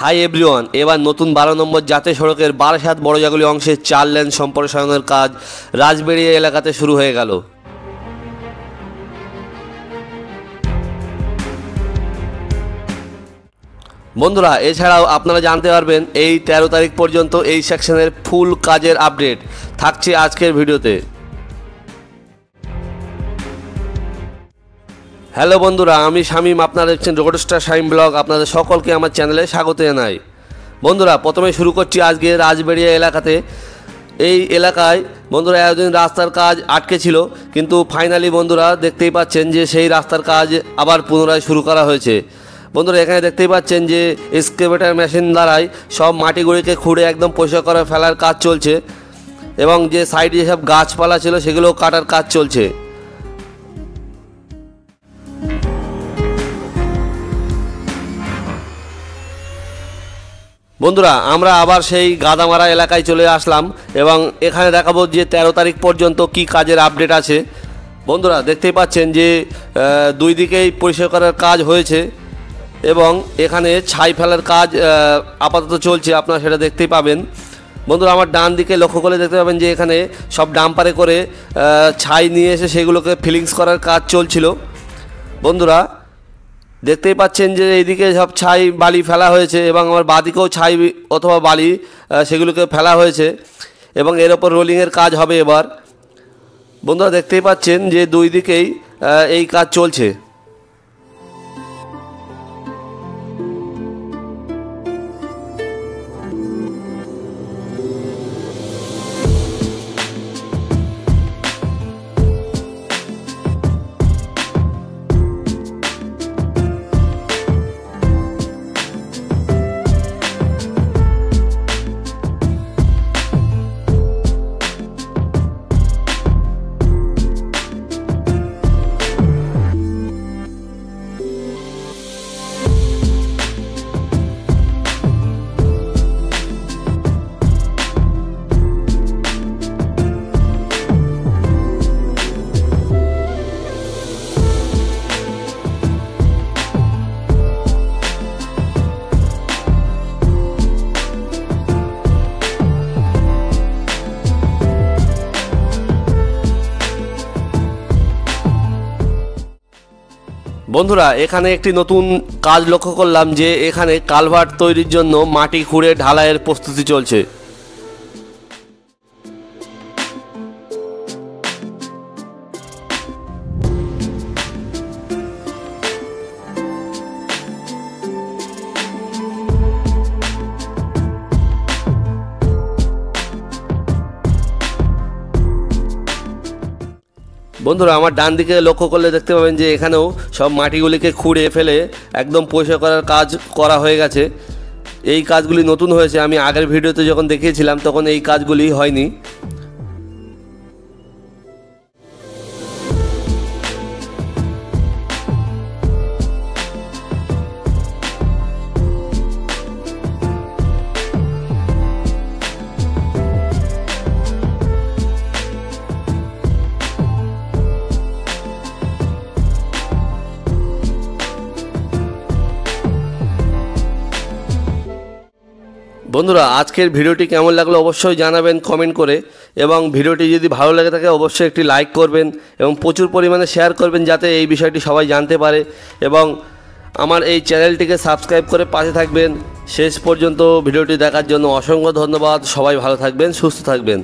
Hi everyone, এবার নতুন 12 নম্বর জাতীয় সড়কের বারাসাত বড়জাগুলি অংশে 4 লেন সম্প্রসারণের কাজ রাজবেড়িয়া এলাকাতে শুরু হয়ে গেল। বন্ধুরা, এছাড়াও আপনারা জানতে পারবেন এই 13 তারিখ পর্যন্ত এই সেকশনের ফুল কাজের আপডেট থাকছে আজকের ভিডিওতে। হ্যালো বন্ধুরা, আমি শামীম, আপনারা দেখছেন রোডস্টার শামীম ব্লগ। আপনাদের সকলকে আমার চ্যানেলে স্বাগত জানাই। বন্ধুরা, প্রথমে শুরু করছি আজকে রাজবেড়িয়া এলাকাতে। এই এলাকায় বন্ধুরা এতদিন রাস্তার কাজ আটকে ছিল, কিন্তু ফাইনালি বন্ধুরা দেখতেই পাচ্ছেন যে সেই রাস্তার কাজ আবার পুনরায় শুরু করা হয়েছে। বন্ধুরা, এখানে দেখতেই পাচ্ছেন যে এক্সকেভেটর মেশিন দ্বারাই সব মাটিগুলিকে খুঁড়ে একদম পরিষ্কার করে ফেলার কাজ চলছে, এবং যে সাইডে যেসব গাছপালা ছিল সেগুলোও কাটার কাজ চলছে। বন্ধুরা, আমরা আবার সেই গাদামারা এলাকায় চলে আসলাম এবং এখানে দেখাবো যে 13 তারিখ পর্যন্ত কি কাজের আপডেট আছে। বন্ধুরা, দেখতেই পাচ্ছেন যে দুই দিকেই পরিষ্কার করার কাজ হয়েছে এবং এখানে ছাই ফেলার কাজ আপাতত চলছে, আপনারা সেটা দেখতেই পাবেন। বন্ধুরা, আমার ডান দিকে লক্ষ্য করে দেখতে পাবেন যে এখানে সব ডাম্পারে করে ছাই নিয়ে এসে সেগুলোকে ফিলিংস করার কাজ চলছিল। বন্ধুরা, দেখতেই পাচ্ছেন যে এইদিকে সব ছাই বালি ফেলা হয়েছে এবং আমার বাঁদিকেও ছাই অথবা বালি সেগুলোকে ফেলা হয়েছে এবং এর ওপর রোলিংয়ের কাজ হবে এবার। বন্ধুরা, দেখতেই পাচ্ছেন যে দুই দিকেই এই কাজ চলছে। বন্ধুরা, এখানে একটি নতুন কাজ লক্ষ্য করলাম যে এখানে কালভার্ট তৈরির জন্য মাটি খুঁড়ে ঢালাইয়ের প্রস্তুতি চলছে। বন্ধুরা, আমার ডান দিকে লক্ষ্য করলে দেখতে পাবেন যে এখানেও সব মাটিগুলিকে খুঁড়ে ফেলে একদম পরিষ্কার করার কাজ করা হয়ে গেছে। এই কাজগুলি নতুন হয়েছে, আমি আগের ভিডিওতে যখন দেখিয়েছিলাম তখন এই কাজগুলি হয়নি। বন্ধুরা, আজকের ভিডিওটি কেমন লাগলো অবশ্যই জানাবেন কমেন্ট করে, এবং ভিডিওটি যদি ভালো লেগে থাকে অবশ্যই একটি লাইক করবেন এবং প্রচুর পরিমাণে শেয়ার করবেন যাতে এই বিষয়টি সবাই জানতে পারে, এবং আমার এই চ্যানেলটিকে সাবস্ক্রাইব করে পাশে থাকবেন। শেষ পর্যন্ত ভিডিওটি দেখার জন্য অসংখ্য ধন্যবাদ। সবাই ভালো থাকবেন, সুস্থ থাকবেন।